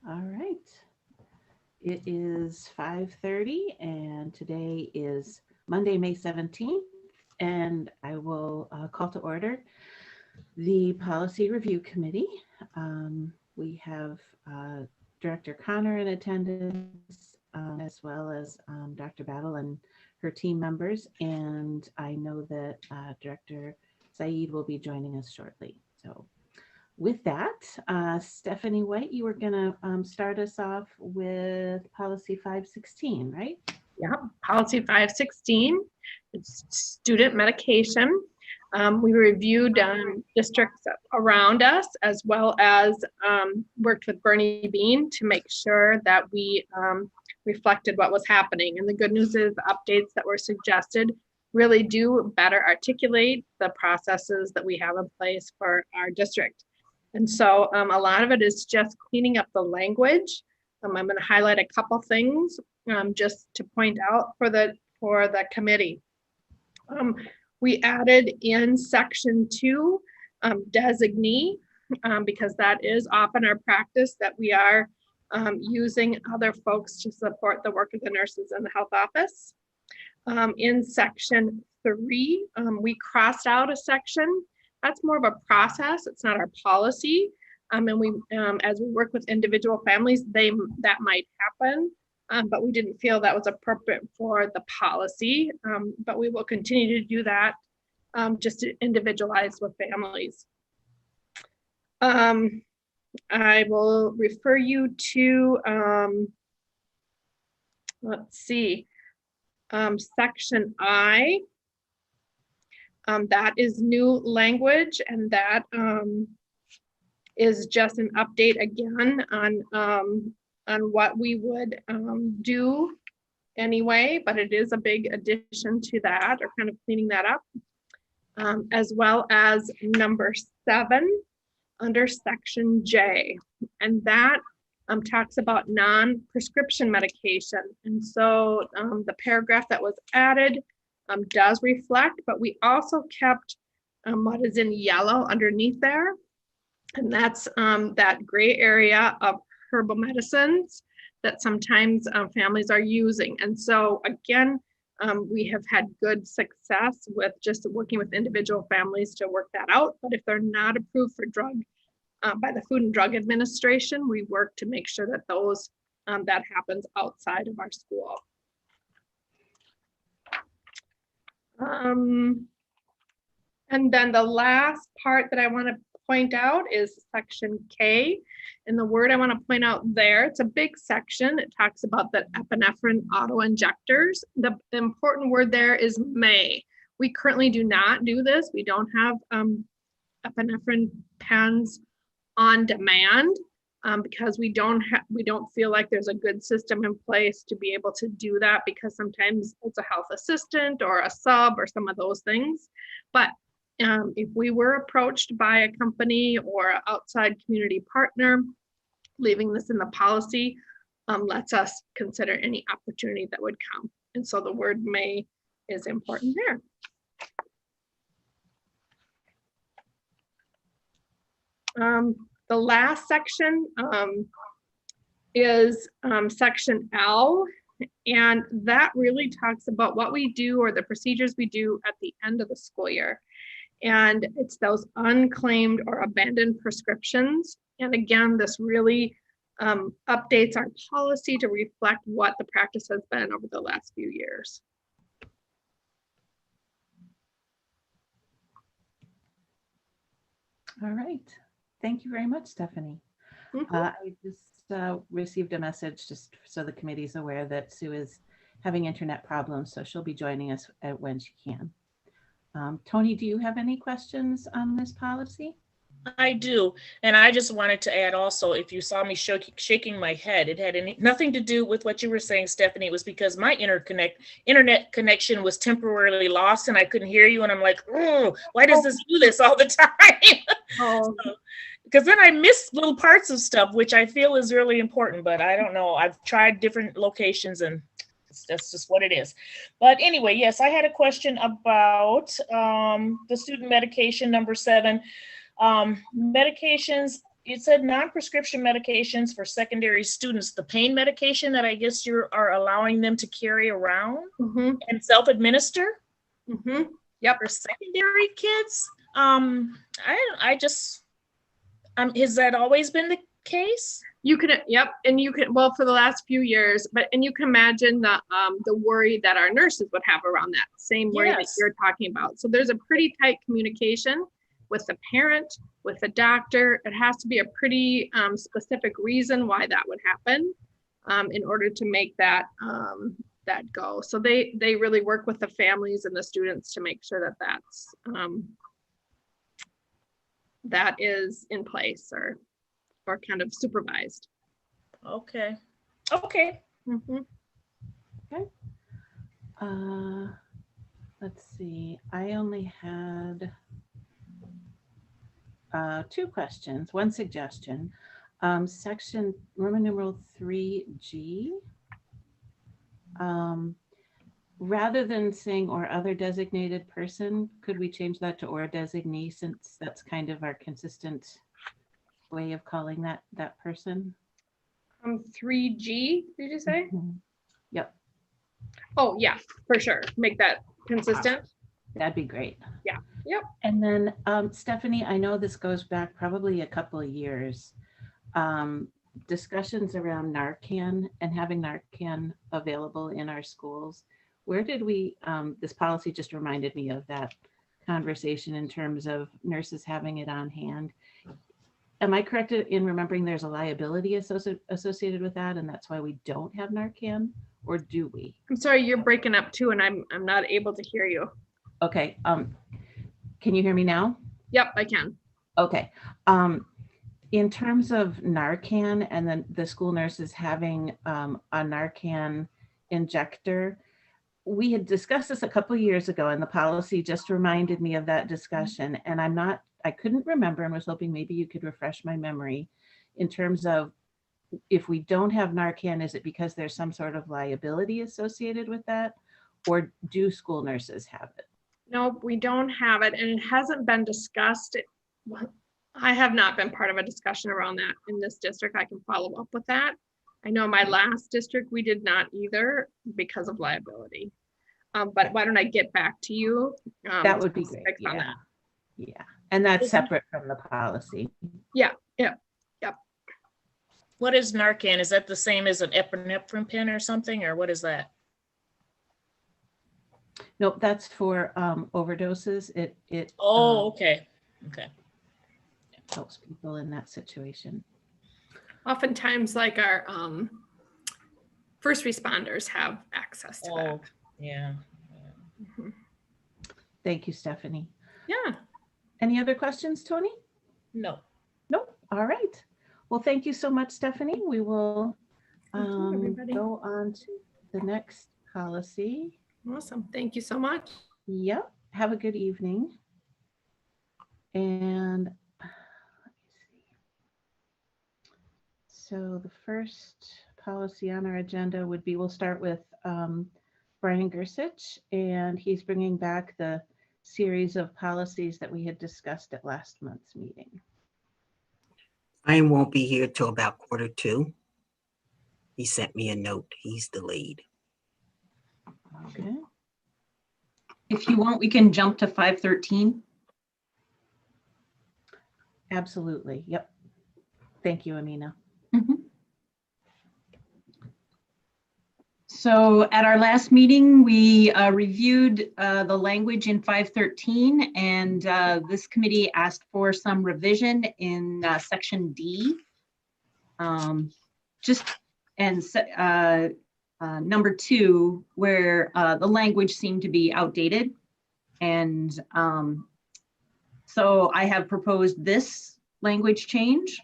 All right. It is 5:30 and today is Monday, May 17th, and I will call to order the Policy Review Committee. We have Director Connor in attendance, as well as Dr. Battle and her team members, and I know that Director Saeed will be joining us shortly. So with that, Stephanie White, you were going to start us off with policy 516, right? Yeah, policy 516, it's student medication. We reviewed districts around us as well as worked with Bernie Bean to make sure that we reflected what was happening. And the good news is the updates that were suggested really do better articulate the processes that we have in place for our district. And so a lot of it is just cleaning up the language. I'm going to highlight a couple things just to point out for the committee. We added in section 2 designee because that is often our practice that we are using other folks to support the work of the nurses in the health office. In section 3, we crossed out a section. That's more of a process. It's not our policy. And we, as we work with individual families, that might happen, but we didn't feel that was appropriate for the policy. But we will continue to do that just to individualize with families. I will refer you to, let's see, section I. That is new language, and that is just an update again on what we would do anyway, but it is a big addition to that, or kind of cleaning that up, as well as number 7 under section J, and that talks about non-prescription medication. And so the paragraph that was added does reflect, but we also kept what is in yellow underneath there. And that's that gray area of herbal medicines that sometimes families are using. And so again, we have had good success with just working with individual families to work that out. But if they're not approved for drug by the Food and Drug Administration, we work to make sure that those that happens outside of our school. And then the last part that I want to point out is section K. And the word I want to point out there, it's a big section. It talks about the epinephrine auto injectors. The important word there is may. We currently do not do this. We don't have epinephrine pens on demand because we don't feel like there's a good system in place to be able to do that, because sometimes it's a health assistant or a sub or some of those things. But if we were approached by a company or an outside community partner, leaving this in the policy lets us consider any opportunity that would come. And so the word may is important there. The last section is section L, and that really talks about what we do or the procedures we do at the end of the school year. And it's those unclaimed or abandoned prescriptions. And again, this really updates our policy to reflect what the practice has been over the last few years. All right. Thank you very much, Stephanie. I just received a message just so the committee's aware that Sue is having internet problems, so she'll be joining us when she can. Tony, do you have any questions on this policy? I do. And I just wanted to add also, if you saw me shaking my head, it had nothing to do with what you were saying, Stephanie. It was because my internet connection was temporarily lost and I couldn't hear you. And I'm like, oh, why does this do this all the time? Oh. Because then I miss little parts of stuff, which I feel is really important. But I don't know. I've tried different locations and that's just what it is. But anyway, yes, I had a question about the student medication number 7. Medications it said non-prescription medications for secondary students, the pain medication that I guess you are allowing them to carry around and self-administer Yep. for secondary kids. I just, has that always been the case? You can, yep, and you can, well, for the last few years, and you can imagine the worry that our nurses would have around that same worry that Yes. you're talking about. So there's a pretty tight communication with the parent, with the doctor. It has to be a pretty specific reason why that would happen in order to make that that go. So they really work with the families and the students to make sure that that is in place or kind of supervised. Okay. Let's see. I only had 2 questions, 1 suggestion. Section Roman numeral 3G. Rather than saying or other designated person, could we change that to or designee, since that's kind of our consistent way of calling that person? 3G, did you say? Yep. Oh, yeah, for sure. Make that consistent. That'd be great. Yeah. Yep. And then Stephanie, I know this goes back probably a couple of years. Discussions around Narcan and having Narcan available in our schools. Where did we, this policy just reminded me of that conversation in terms of nurses having it on hand. Am I correct in remembering there's a liability associated with that, and that's why we don't have Narcan, or do we? I'm sorry, you're breaking up too, and I'm not able to hear you. Okay. Can you hear me now? Yep, I can. Okay. In terms of Narcan and then the school nurses having a Narcan injector, we had discussed this a couple of years ago, and the policy just reminded me of that discussion. And I couldn't remember, and was hoping maybe you could refresh my memory in terms of, if we don't have Narcan, is it because there's some sort of liability associated with that, or do school nurses have it? No, we don't have it, and it hasn't been discussed. I have not been part of a discussion around that in this district. I can follow up with that. I know my last district, we did not either because of liability. But why don't I get back to you? That would be great. Yeah. Yeah. And that's separate from the policy. Yeah. What is Narcan? Is that the same as an epinephrine pen or something, or what is that? Nope, that's for overdoses. It okay. Helps people in that situation. Oftentimes, like our first responders have access to that. Yeah. Thank you, Stephanie. Yeah. Any other questions, Tony? No. Nope. All right. Well, thank you so much, Stephanie. We will go on to the next policy. Awesome. Thank you so much. Yep. Have a good evening. And let me see. So the first policy on our agenda would be, we'll start with Brian Gersich, and he's bringing back the series of policies that we had discussed at last month's meeting. Brian won't be here till about 1:45. He sent me a note. He's delayed. Okay. If you want, we can jump to 5:13. Absolutely. Yep. Thank you, Amina. So at our last meeting, we reviewed the language in 5:13, and this committee asked for some revision in section D. Number 2, where the language seemed to be outdated. And so I have proposed this language change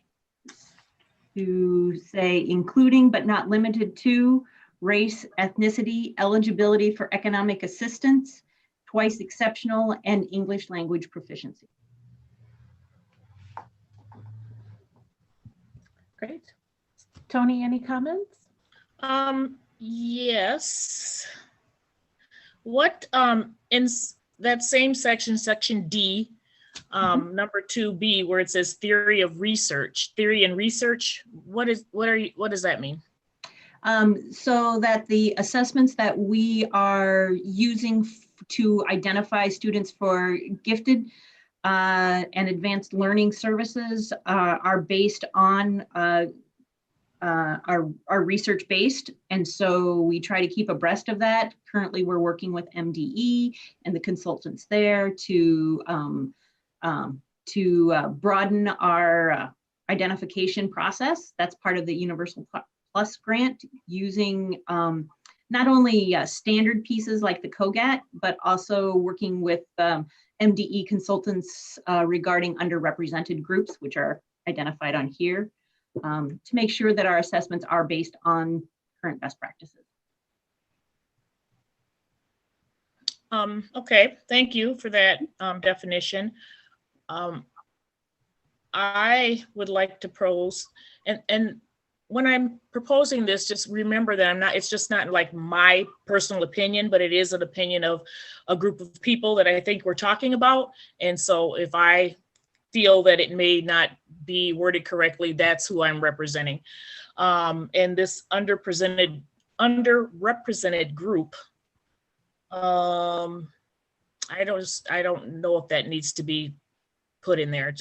to say, including but not limited to race, ethnicity, eligibility for economic assistance, twice exceptional, and English language proficiency. Great. Tony, any comments? Yes. What in that same section, section D, Number 2B, where it says theory and research, what does that mean? So that the assessments that we are using to identify students for gifted and advanced learning services are based on are research based. And so we try to keep abreast of that. Currently, we're working with MDE and the consultants there to broaden our identification process. That's part of the Universal Plus grant, using not only standard pieces like the COGAT, but also working with MDE consultants regarding underrepresented groups, which are identified on here, to make sure that our assessments are based on current best practices. Okay, thank you for that definition. I would like to propose, and when I'm proposing this, just remember that it's just not like my personal opinion, but it is an opinion of a group of people that I think we're talking about. And so if I feel that it may not be worded correctly, that's who I'm representing. And this underrepresented group, I don't know if that needs to be put in there.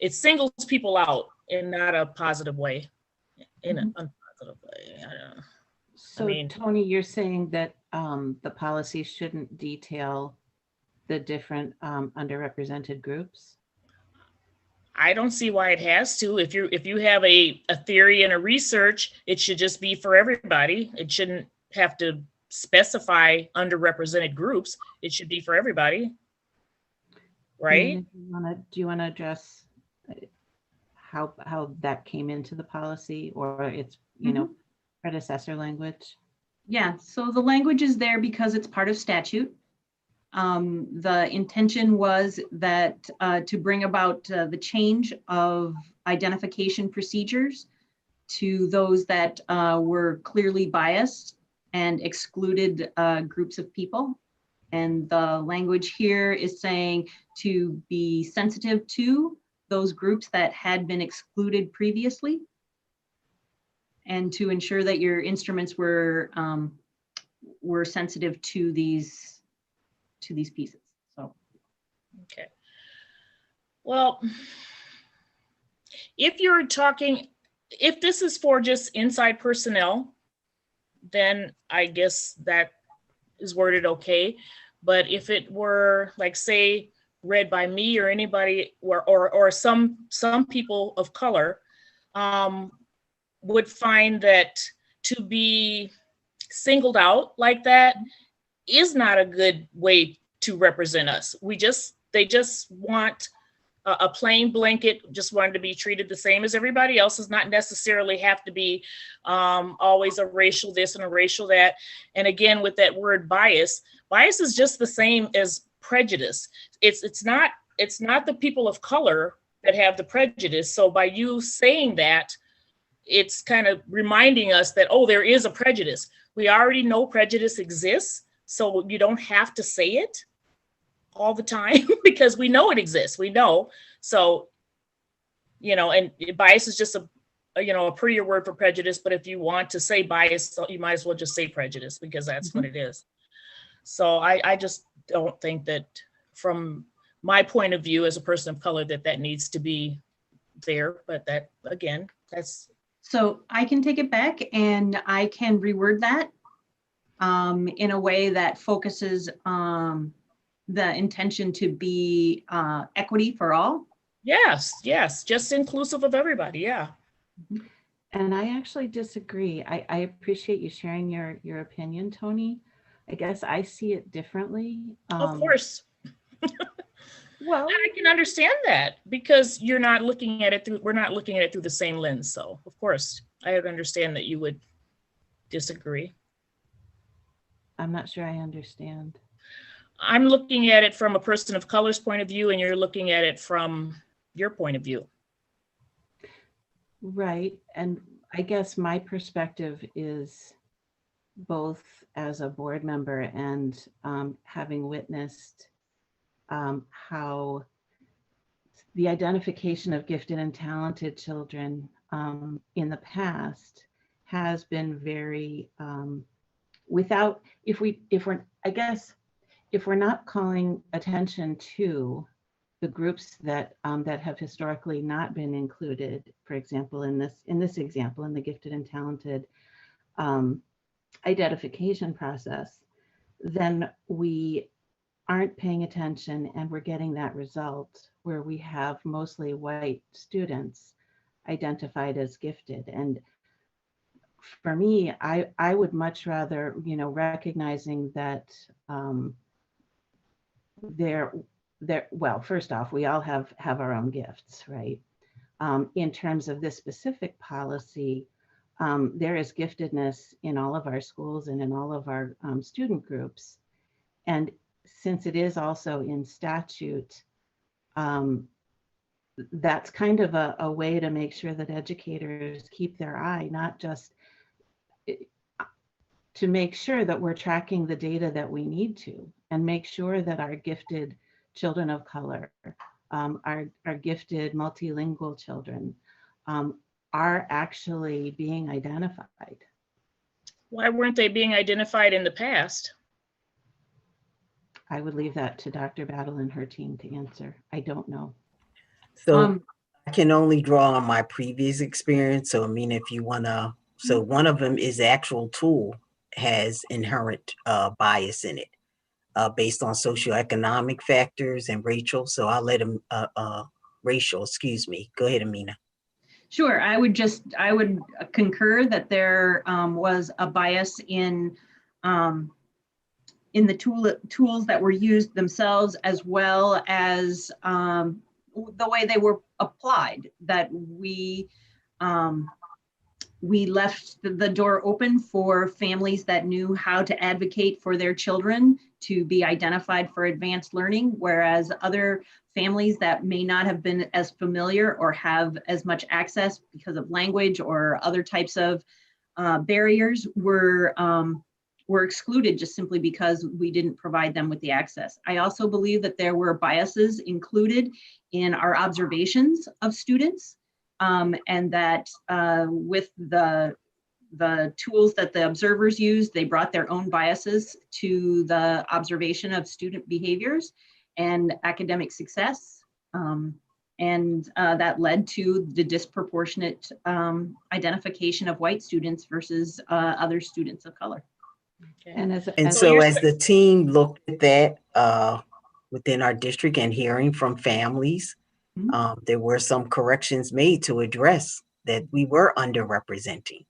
It singles people out in not a positive way, in an unpositive way. I don't know. So Tony, you're saying that the policy shouldn't detail the different underrepresented groups? I don't see why it has to. If you have a theory and a research, it should just be for everybody. It shouldn't have to specify underrepresented groups. It should be for everybody, right? Do you want to address how that came into the policy, or its predecessor language? Yeah, so the language is there because it's part of statute. The intention was that to bring about the change of identification procedures to those that were clearly biased and excluded groups of people. And the language here is saying to be sensitive to those groups that had been excluded previously, and to ensure that your instruments were sensitive to these pieces. So, okay. Well, if this is for just inside personnel, then I guess that is worded okay. But if it were, like, say, read by me or anybody, or some people of color, would find that to be singled out like that is not a good way to represent us. They just want a plain blanket, just wanted to be treated the same as everybody else. Does not necessarily have to be always a racial this and a racial that. And again, with that word bias is just the same as prejudice. It's not the people of color that have the prejudice. So by you saying that, it's kind of reminding us that, oh, there is a prejudice. We already know prejudice exists, so you don't have to say it all the time because we know it exists. We know. So, and bias is just a prettier word for prejudice. But if you want to say bias, you might as well just say prejudice, because that's what it is. So I just don't think that, from my point of view as a person of color, that needs to be there. But that, again, that's. So I can take it back and I can reword that in a way that focuses the intention to be equity for all. Yes, just inclusive of everybody. Yeah. And I actually disagree. I appreciate you sharing your opinion, Tony. I guess I see it differently. Of course. Well, I can understand that, because we're not looking at it through the same lens. So of course I would understand that you would disagree. I'm not sure I understand. I'm looking at it from a person of color's point of view, and you're looking at it from your point of view. Right. And I guess my perspective is both as a board member and having witnessed how the identification of gifted and talented children in the past has been very without, if we're, I guess, if we're not calling attention to the groups that that have historically not been included, for example, in this example, in the gifted and talented identification process, then we aren't paying attention, and we're getting that result where we have mostly white students identified as gifted. And for me, I would much rather, you know, recognizing that they're, well, first off, we all have our own gifts, right? In terms of this specific policy, there is giftedness in all of our schools and in all of our student groups. And since it is also in statute, that's kind of a way to make sure that educators keep their eye, not just to make sure that we're tracking the data that we need to, and make sure that our gifted children of color, our gifted multilingual children are actually being identified. Why weren't they being identified in the past? I would leave that to Dr. Battle and her team to answer. I don't know. So I can only draw on my previous experience. So I mean, if you wanna, so one of them is the actual tool has inherent bias in it based on socioeconomic factors and racial. So I'll let him, racial, excuse me. Go ahead, Amina. Sure, I would concur that there was a bias in the tools that were used themselves, as well as the way they were applied, that we left the door open for families that knew how to advocate for their children to be identified for advanced learning, whereas other families that may not have been as familiar or have as much access because of language or other types of barriers were excluded just simply because we didn't provide them with the access. I also believe that there were biases included in our observations of students, and that with the tools that the observers used, they brought their own biases to the observation of student behaviors and academic success. And that led to the disproportionate identification of white students versus other students of color. Okay. And So as the team looked at that within our district and hearing from families, there were some corrections made to address that we were underrepresenting.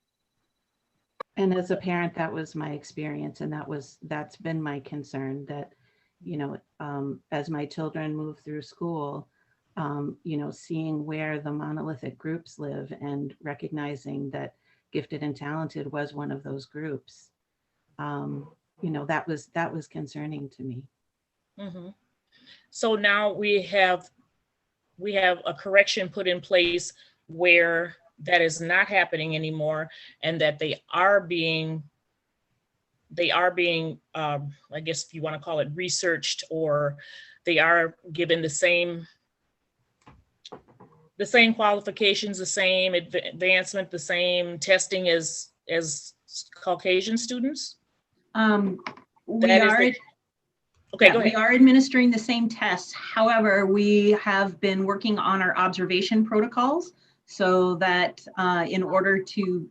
And as a parent, that was my experience, and that's been my concern, that, you know, as my children move through school, you know, seeing where the monolithic groups live and recognizing that gifted and talented was one of those groups, you know, that was concerning to me. Mm-hmm. So now we have a correction put in place where that is not happening anymore, and that they are being, I guess if you want to call it researched, or they are given the same qualifications, the same advancement, the same testing as Caucasian students. We are administering the same tests. However, we have been working on our observation protocols so that in order to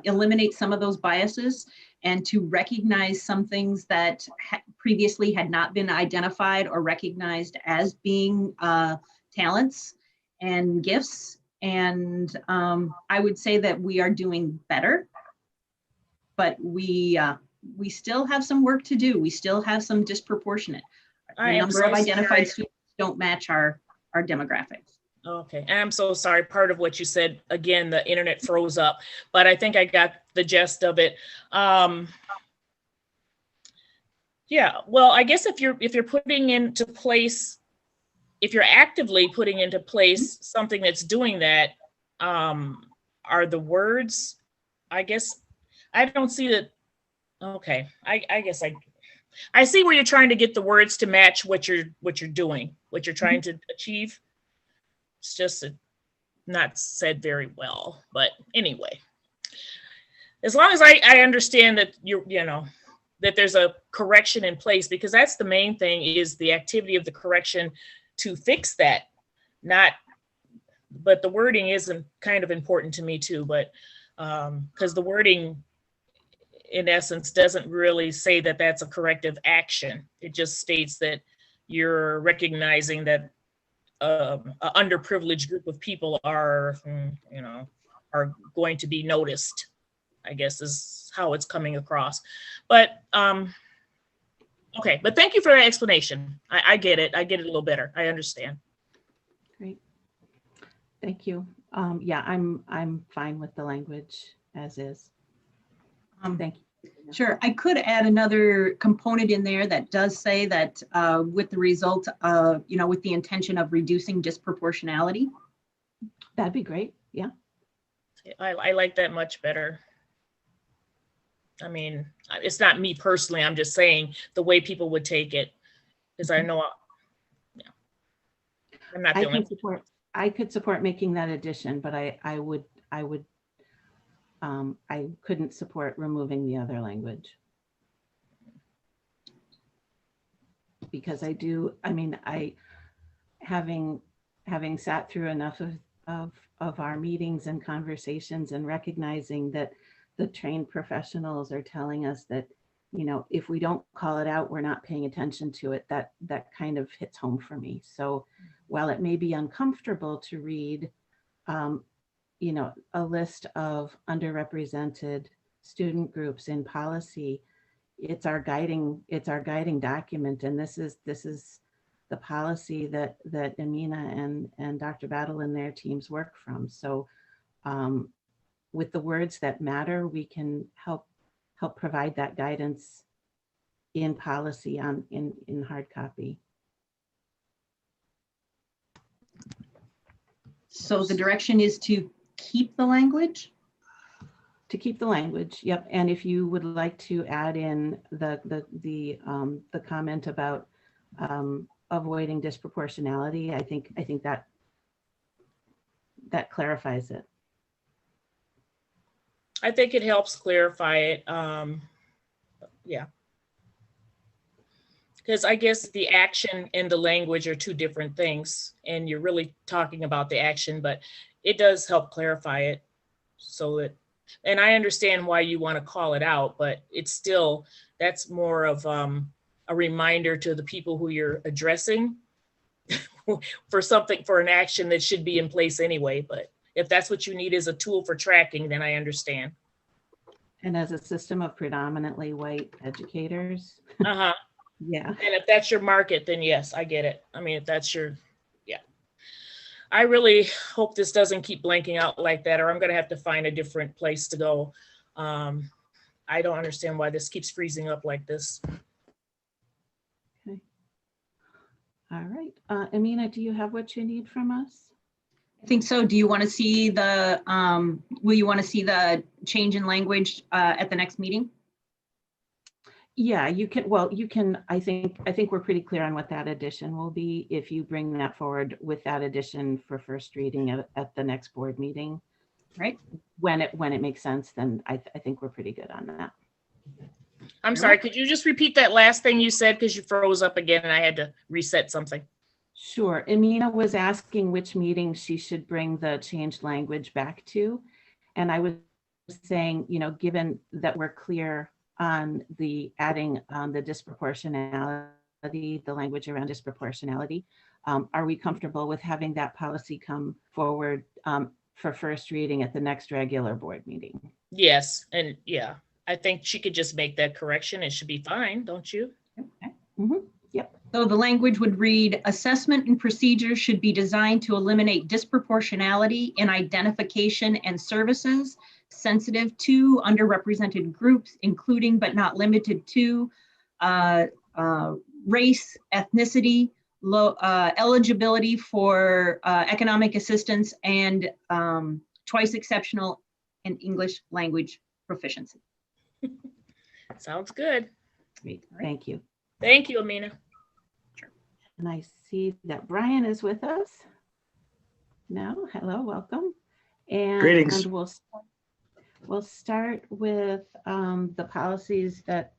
eliminate some of those biases and to recognize some things that previously had not been identified or recognized as being talents and gifts. And I would say that we are doing better, but we still have some work to do. We still have some disproportionate. The number of identified students don't match our demographics. Okay, I'm so sorry. Part of what you said, again, the internet froze up, but I think I got the gist of it. Yeah, well, I guess if you're putting into place, if you're actively putting into place something that's doing that, are the words, I guess, I don't see that. Okay, I guess I see where you're trying to get the words to match what you're doing, what you're trying to achieve. It's just not said very well. But anyway, as long as I understand that that there's a correction in place, because that's the main thing, is the activity of the correction to fix that. But the wording isn't kind of important to me too, but because the wording in essence doesn't really say that that's a corrective action. It just states that you're recognizing that an underprivileged group of people are going to be noticed, I guess is how it's coming across. But okay, but thank you for that explanation. I get it. I get it a little better. I understand. Great. Thank you. Yeah, I'm fine with the language as is. Thank you. Sure, I could add another component in there that does say that with the result of, with the intention of reducing disproportionality. That'd be great. Yeah. I like that much better. I mean, it's not me personally. I'm just saying the way people would take it, because I know, I'm not the only. I could support making that addition, but I couldn't support removing the other language. Because having sat through enough of our meetings and conversations and recognizing that the trained professionals are telling us that, if we don't call it out, we're not paying attention to it, that kind of hits home for me. So while it may be uncomfortable to read, a list of underrepresented student groups in policy, it's our guiding document. And this is the policy that Amina and Dr. Battle and their teams work from. So with the words that matter, we can help provide that guidance in policy in hard copy. So the direction is to keep the language? To keep the language, yep. And if you would like to add in the comment about avoiding disproportionality, I think that clarifies it. I think it helps clarify it. Yeah. Because I guess the action and the language are two different things, and you're really talking about the action, but it does help clarify it. And I understand why you want to call it out, but it's still, that's more of a reminder to the people who you're addressing for an action that should be in place anyway. But if that's what you need as a tool for tracking, then I understand. And as a system of predominantly white educators. Uh-huh. Yeah. And if that's your market, then yes, I get it. I mean, if that's your, yeah. I really hope this doesn't keep blanking out like that, or I'm going to have to find a different place to go. I don't understand why this keeps freezing up like this. Okay. All right. Amina, do you have what you need from us? I think so. Do you want to see will you want to see the change in language at the next meeting? Yeah, you can. Well, you can. I think we're pretty clear on what that addition will be. If you bring that forward with that addition for first reading at the next board meeting, right? When it makes sense, then I think we're pretty good on that. I'm sorry. Could you just repeat that last thing you said, because you froze up again and I had to reset something? Sure. Amina was asking which meeting she should bring the changed language back to, and I was saying, given that we're clear on the adding the disproportionality, the language around disproportionality, are we comfortable with having that policy come forward for first reading at the next regular board meeting? Yes, and yeah, I think she could just make that correction. It should be fine, don't you? Okay. Mm-hmm. Yep. So the language would read, assessment and procedures should be designed to eliminate disproportionality in identification and services sensitive to underrepresented groups, including but not limited to race, ethnicity, eligibility for economic assistance, and twice exceptional and English language proficiency. Sounds good. Great. Thank you. Thank you, Amina. And I see that Brian is with us. No, hello, welcome. And Greetings. we'll start with the policies that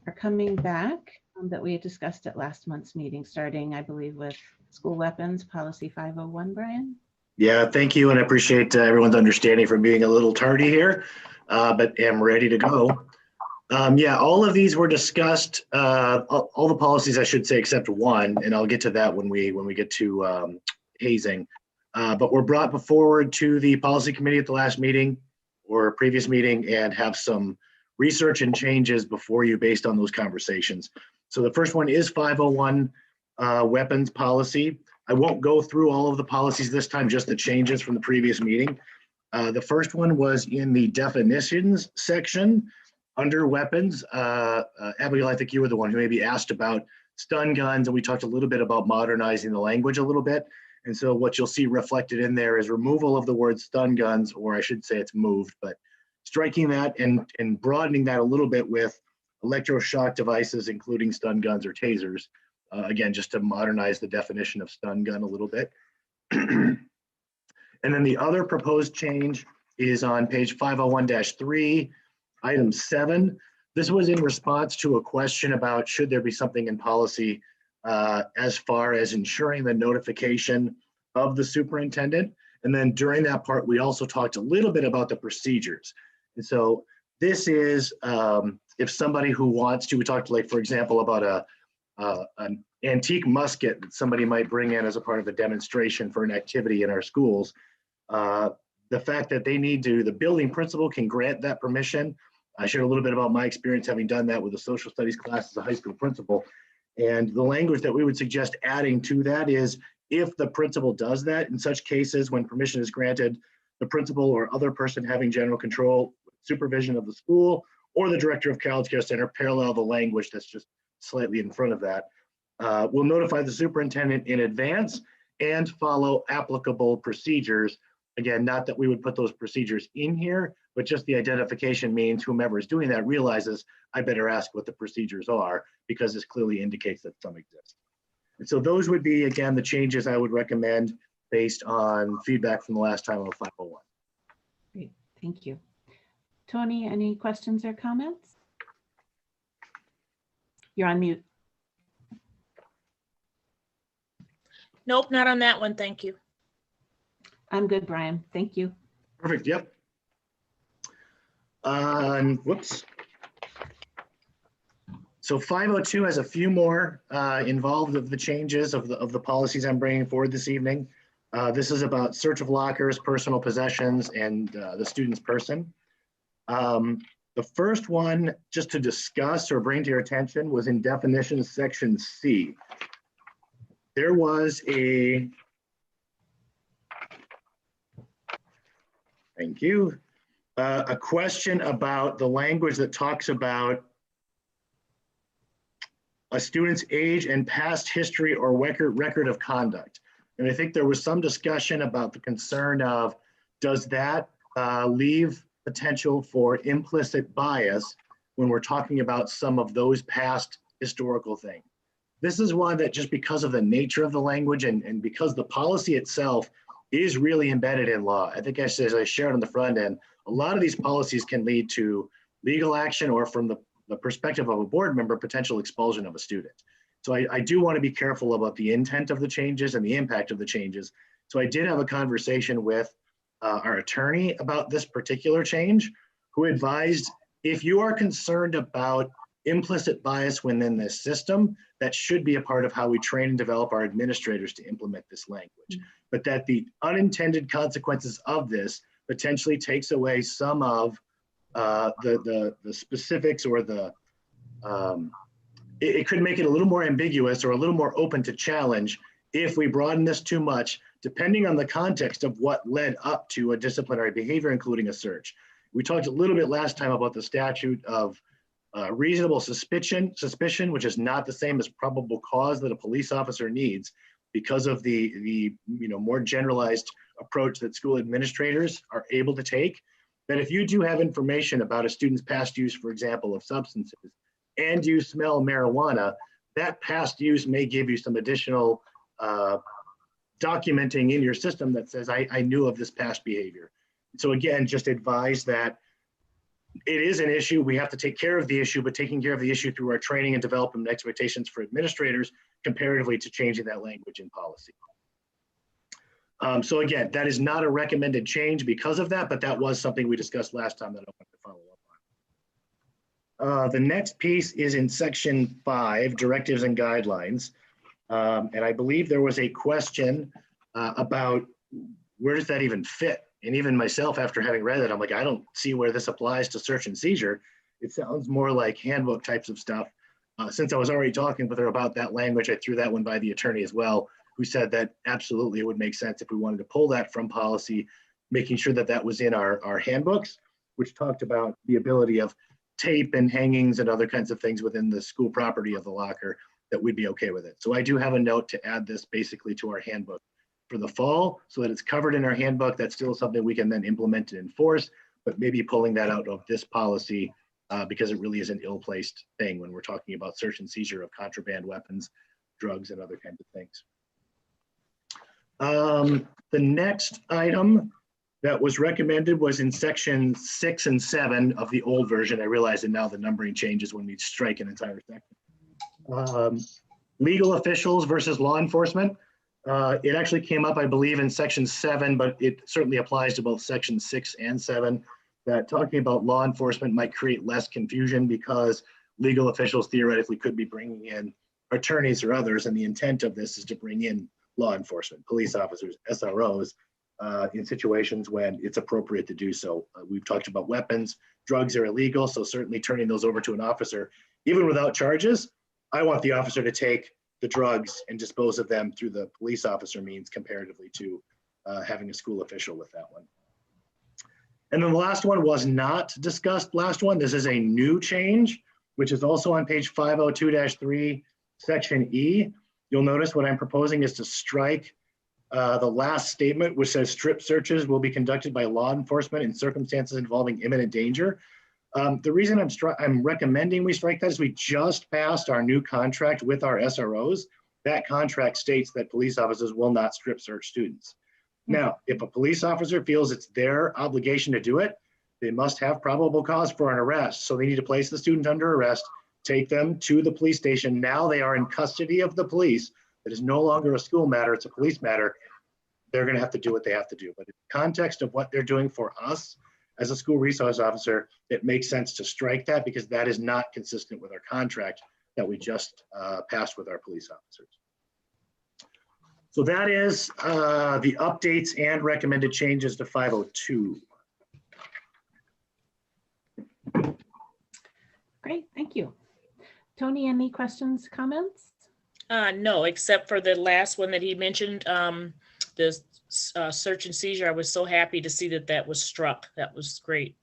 are coming back that we had discussed at last month's meeting, starting, I believe, with school weapons, policy 501, Brian. Yeah, thank you, and I appreciate everyone's understanding for being a little tardy here, but am ready to go. Yeah, all of these were discussed, all the policies, I should say, except one, and I'll get to that when we get to hazing. But were brought forward to the policy committee at the last meeting or previous meeting and have some research and changes before you based on those conversations. So the first one is 501 weapons policy. I won't go through all of the policies this time, just the changes from the previous meeting. The first one was in the definitions section under weapons. Abigail, I think you were the one who maybe asked about stun guns, and we talked a little bit about modernizing the language a little bit. And so what you'll see reflected in there is removal of the word stun guns, or I should say it's moved, but striking that and broadening that a little bit with electroshock devices, including stun guns or tasers. Again, just to modernize the definition of stun gun a little bit. And then the other proposed change is on page 501-3, item 7. This was in response to a question about should there be something in policy as far as ensuring the notification of the superintendent. And then during that part, we also talked a little bit about the procedures. And so this is if somebody who wants to, we talked like, for example, about an antique musket that somebody might bring in as a part of a demonstration for an activity in our schools. The fact that they need to, the building principal can grant that permission. I shared a little bit about my experience having done that with a social studies class as a high school principal. And the language that we would suggest adding to that is if the principal does that, in such cases when permission is granted, the principal or other person having general control, supervision of the school, or the director of College Care Center, parallel the language that's just slightly in front of that, will notify the superintendent in advance and follow applicable procedures. Again, not that we would put those procedures in here, but just the identification means whomever is doing that realizes I better ask what the procedures are because this clearly indicates that some exist. And so those would be, again, the changes I would recommend based on feedback from the last time on 501. Great, thank you. Tony, any questions or comments? You're on mute. Nope, not on that one. Thank you. I'm good, Brian. Thank you. Perfect. Yep. Whoops. So 502 has a few more involved of the changes of the policies I'm bringing forward this evening. This is about search of lockers, personal possessions, and the student's person. The first one, just to discuss or bring to your attention, was in definitions section C. There was a, thank you, a question about the language that talks about a student's age and past history or record of conduct. And I think there was some discussion about the concern of, does that leave potential for implicit bias when we're talking about some of those past historical things? This is one that just because of the nature of the language and because the policy itself is really embedded in law. I think as I shared on the front end, a lot of these policies can lead to legal action or from the perspective of a board member, potential expulsion of a student. So I do want to be careful about the intent of the changes and the impact of the changes. So I did have a conversation with our attorney about this particular change, who advised if you are concerned about implicit bias within this system, that should be a part of how we train and develop our administrators to implement this language. But that the unintended consequences of this potentially takes away some of the specifics or the, it could make it a little more ambiguous or a little more open to challenge if we broaden this too much, depending on the context of what led up to a disciplinary behavior, including a search. We talked a little bit last time about the statute of reasonable suspicion, which is not the same as probable cause that a police officer needs because of the more generalized approach that school administrators are able to take. That if you do have information about a student's past use, for example, of substances, and you smell marijuana, that past use may give you some additional documenting in your system that says, I knew of this past behavior. So again, just advise that it is an issue. We have to take care of the issue, but taking care of the issue through our training and development expectations for administrators comparatively to changing that language in policy. So again, that is not a recommended change because of that, but that was something we discussed last time that I wanted to follow up on. The next piece is in section 5, directives and guidelines. And I believe there was a question about where does that even fit? And even myself, after having read it, I'm like, I don't see where this applies to search and seizure. It sounds more like handbook types of stuff. Since I was already talking with her about that language, I threw that one by the attorney as well, who said that absolutely it would make sense if we wanted to pull that from policy, making sure that that was in our handbooks, which talked about the ability of tape and hangings and other kinds of things within the school property of the locker, that we'd be okay with it. So I do have a note to add this basically to our handbook for the fall so that it's covered in our handbook. That's still something we can then implement and enforce, but maybe pulling that out of this policy because it really is an ill-placed thing when we're talking about search and seizure of contraband weapons, drugs, and other kinds of things. The next item that was recommended was in section 6 and 7 of the old version. I realize that now the numbering changes when we strike an entire section. Legal officials versus law enforcement. It actually came up, I believe, in section 7, but it certainly applies to both section 6 and 7, that talking about law enforcement might create less confusion because legal officials theoretically could be bringing in attorneys or others, and the intent of this is to bring in law enforcement, police officers, SROs, in situations when it's appropriate to do so. We've talked about weapons, drugs are illegal, so certainly turning those over to an officer, even without charges, I want the officer to take the drugs and dispose of them through the police officer means comparatively to having a school official with that one. And then the last one was not discussed last one. This is a new change, which is also on page 502-3, section E. You'll notice what I'm proposing is to strike the last statement, which says strip searches will be conducted by law enforcement in circumstances involving imminent danger. The reason I'm recommending we strike that is we just passed our new contract with our SROs. That contract states that police officers will not strip search students. Now, if a police officer feels it's their obligation to do it, they must have probable cause for an arrest. So they need to place the student under arrest, take them to the police station. Now they are in custody of the police. It is no longer a school matter, it's a police matter. They're gonna have to do what they have to do. But in the context of what they're doing for us as a school resource officer, it makes sense to strike that because that is not consistent with our contract that we just passed with our police officers. So that is the updates and recommended changes to 502. Great, thank you. Tony, any questions, comments? No, except for the last one that he mentioned, the search and seizure. I was so happy to see that that was struck. That was great.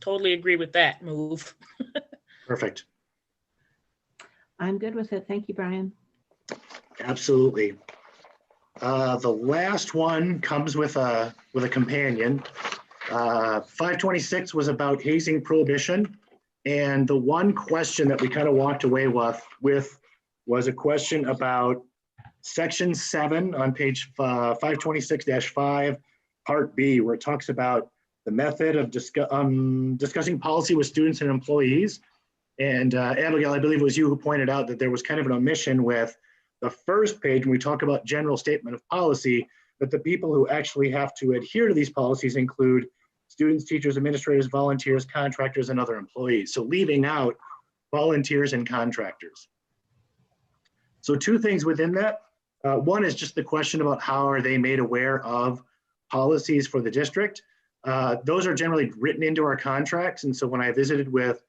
Totally agree with that move. Perfect. I'm good with it. Thank you, Brian. Absolutely. The last one comes with a companion. 526 was about hazing prohibition. And the one question that we kind of walked away with was a question about section 7 on page 526-5, part B, where it talks about the method of discussing policy with students and employees. And Abigail, I believe it was you who pointed out that there was kind of an omission with the first page when we talk about general statement of policy, that the people who actually have to adhere to these policies include students, teachers, administrators, volunteers, contractors, and other employees. So leaving out volunteers and contractors. So two things within that. One is just the question about how are they made aware of policies for the district. Those are generally written into our contracts. And so when I visited with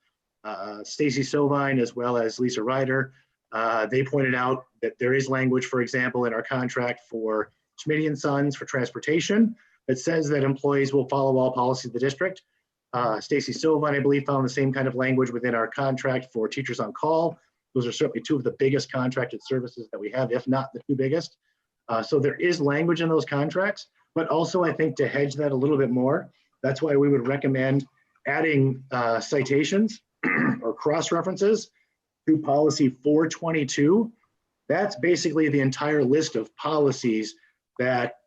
Stacy Sovine as well as Lisa Ryder, they pointed out that there is language, for example, in our contract for Schmitty & Sons for transportation that says that employees will follow all policies of the district. Stacy Sovine, I believe, found the same kind of language within our contract for teachers on call. Those are certainly two of the biggest contracted services that we have, if not the two biggest. So there is language in those contracts, but also I think to hedge that a little bit more, that's why we would recommend adding citations or cross references to policy 422 That's basically the entire list of policies that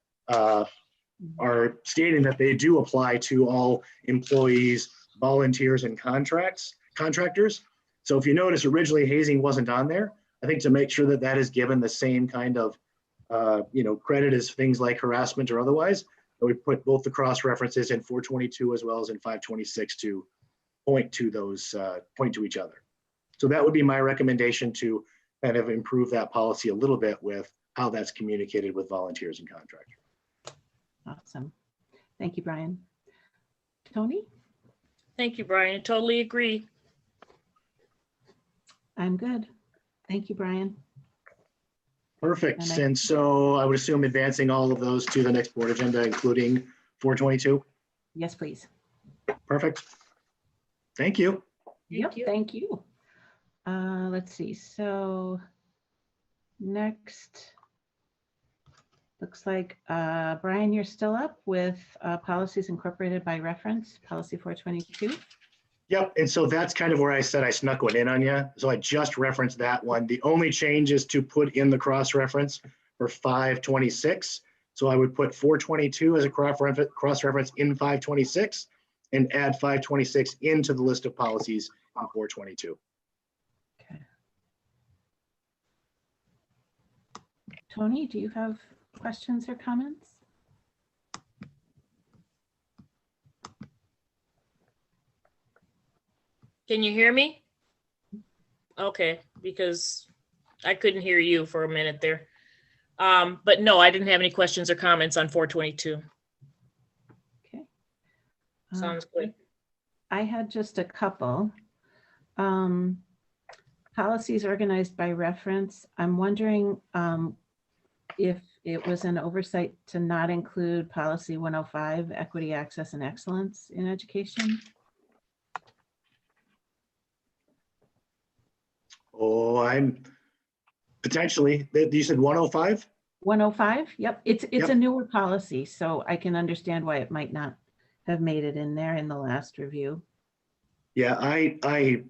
are stating that they do apply to all employees, volunteers, and contractors. So if you notice, originally hazing wasn't on there. I think to make sure that that is given the same kind of credit as things like harassment or otherwise, we put both the cross references in 422 as well as in 526 to point to those, point to each other. So that would be my recommendation to kind of improve that policy a little bit with how that's communicated with volunteers and contractors. Awesome. Thank you, Brian. Tony? Thank you, Brian. Totally agree. I'm good. Thank you, Brian. Perfect. And And so I would assume advancing all of those to the next board agenda, including 422. Yes, please. Perfect. Thank you. Yep, thank you. Let's see. So next, looks like Brian, you're still up with policies incorporated by reference, policy 422. Yep. And so that's kind of where I said I snuck one in on you. So I just referenced that one. The only change is to put in the cross-reference for 526. So I would put 422 as a cross-reference in 526 and add 526 into the list of policies in 422. Okay. Tony, do you have questions or comments? Can you hear me? Okay, because I couldn't hear you for a minute there. But no, I didn't have any questions or comments on 422. Okay. Sounds good. I had just a couple. Policies organized by reference. I'm wondering if it was an oversight to not include policy 105, equity, access, and excellence in education. Oh, I'm potentially, you said 105? 105, yep. It's Yep. a newer policy, so I can understand why it might not have made it in there in the last review. Yeah, I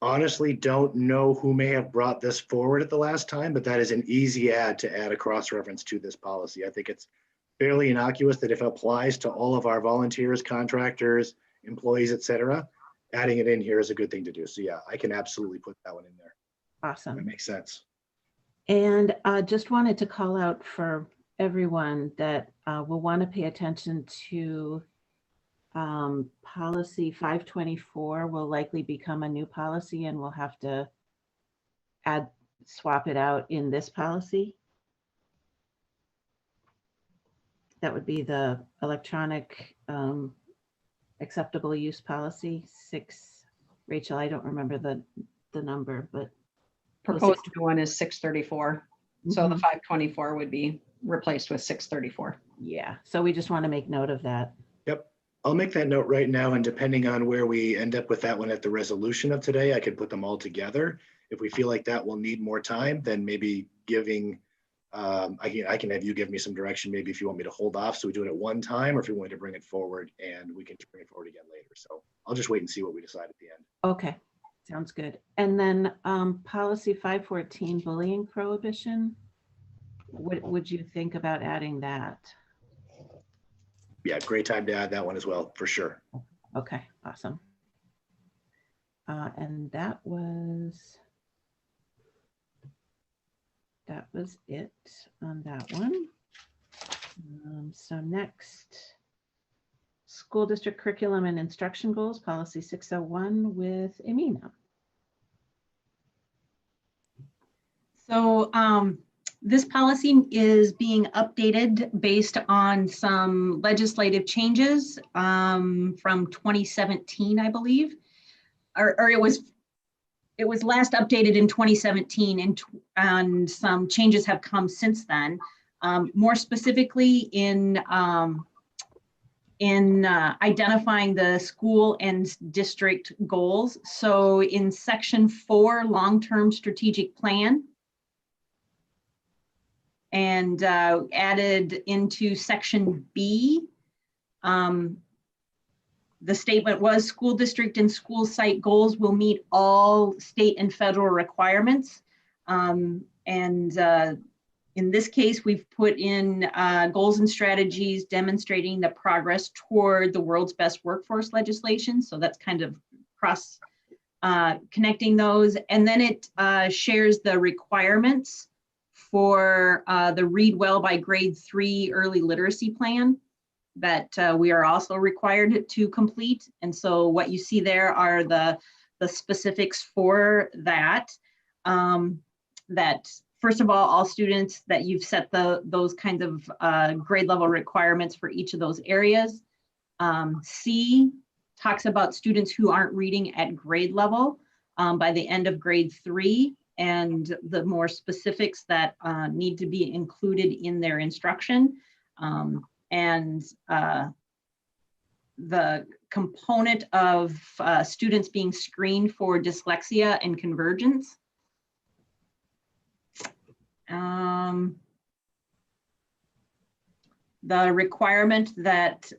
honestly don't know who may have brought this forward at the last time, but that is an easy add to add a cross-reference to this policy. I think it's fairly innocuous that if it applies to all of our volunteers, contractors, employees, et cetera, adding it in here is a good thing to do. So yeah, I can absolutely put that one in there. That Awesome. makes sense. And just wanted to call out for everyone that will want to pay attention to policy 524 will likely become a new policy and we'll have to swap it out in this policy. That would be the electronic acceptable use policy 6. Rachel, I don't remember the number, but Proposed new one is 634. So the Mhm. 524 would be replaced with 634. Yeah, so we just want to make note of that. Yep. I'll make that note right now, and depending on where we end up with that one at the resolution of today, I could put them all together. If we feel like that will need more time, then maybe giving, I can have you give me some direction, maybe if you want me to hold off so we do it at one time, or if you want me to bring it forward and we can bring it forward again later. So I'll just wait and see what we decide at the end. Okay, sounds good. And then policy 514, bullying prohibition. What would you think about adding that? Yeah, great time to add that one as well, for sure. Okay, awesome. And that was it on that one. So next, school district curriculum and instruction goals, policy 601 with Emina. So this policy is being updated based on some legislative changes from 2017, I believe, or it was last updated in 2017, and some changes have come since then. More specifically in identifying the school and district goals. So in section 4, long-term strategic plan, and added into section B, the statement was school district and school site goals will meet all state and federal requirements. And in this case, we've put in goals and strategies demonstrating the progress toward the world's best workforce legislation. So that's kind of cross connecting those. And then it shares the requirements for the Read Well by Grade 3 early literacy plan that we are also required to complete. And so what you see there are the specifics for that. That first of all students that you've set those kinds of grade level requirements for each of those areas. C talks about students who aren't reading at grade level by the end of grade 3, and the more specifics that need to be included in their instruction. And the component of students being screened for dyslexia and convergence. The requirement that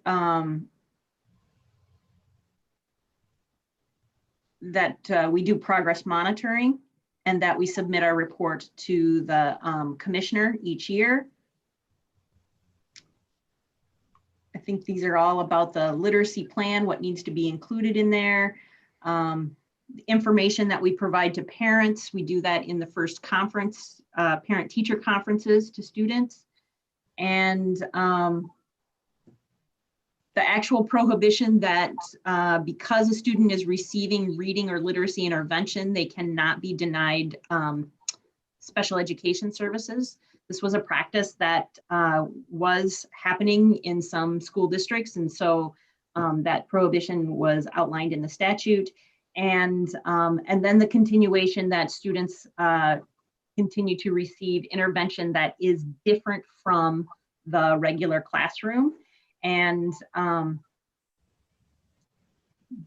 we do progress monitoring and that we submit our report to the commissioner each year. I think these are all about the literacy plan, what needs to be included in there. The information that we provide to parents, we do that in the first conference, parent-teacher conferences to students. And the actual prohibition that because a student is receiving reading or literacy intervention, they cannot be denied special education services. This was a practice that was happening in some school districts, and so that prohibition was outlined in the statute. And then the continuation that students continue to receive intervention that is different from the regular classroom. And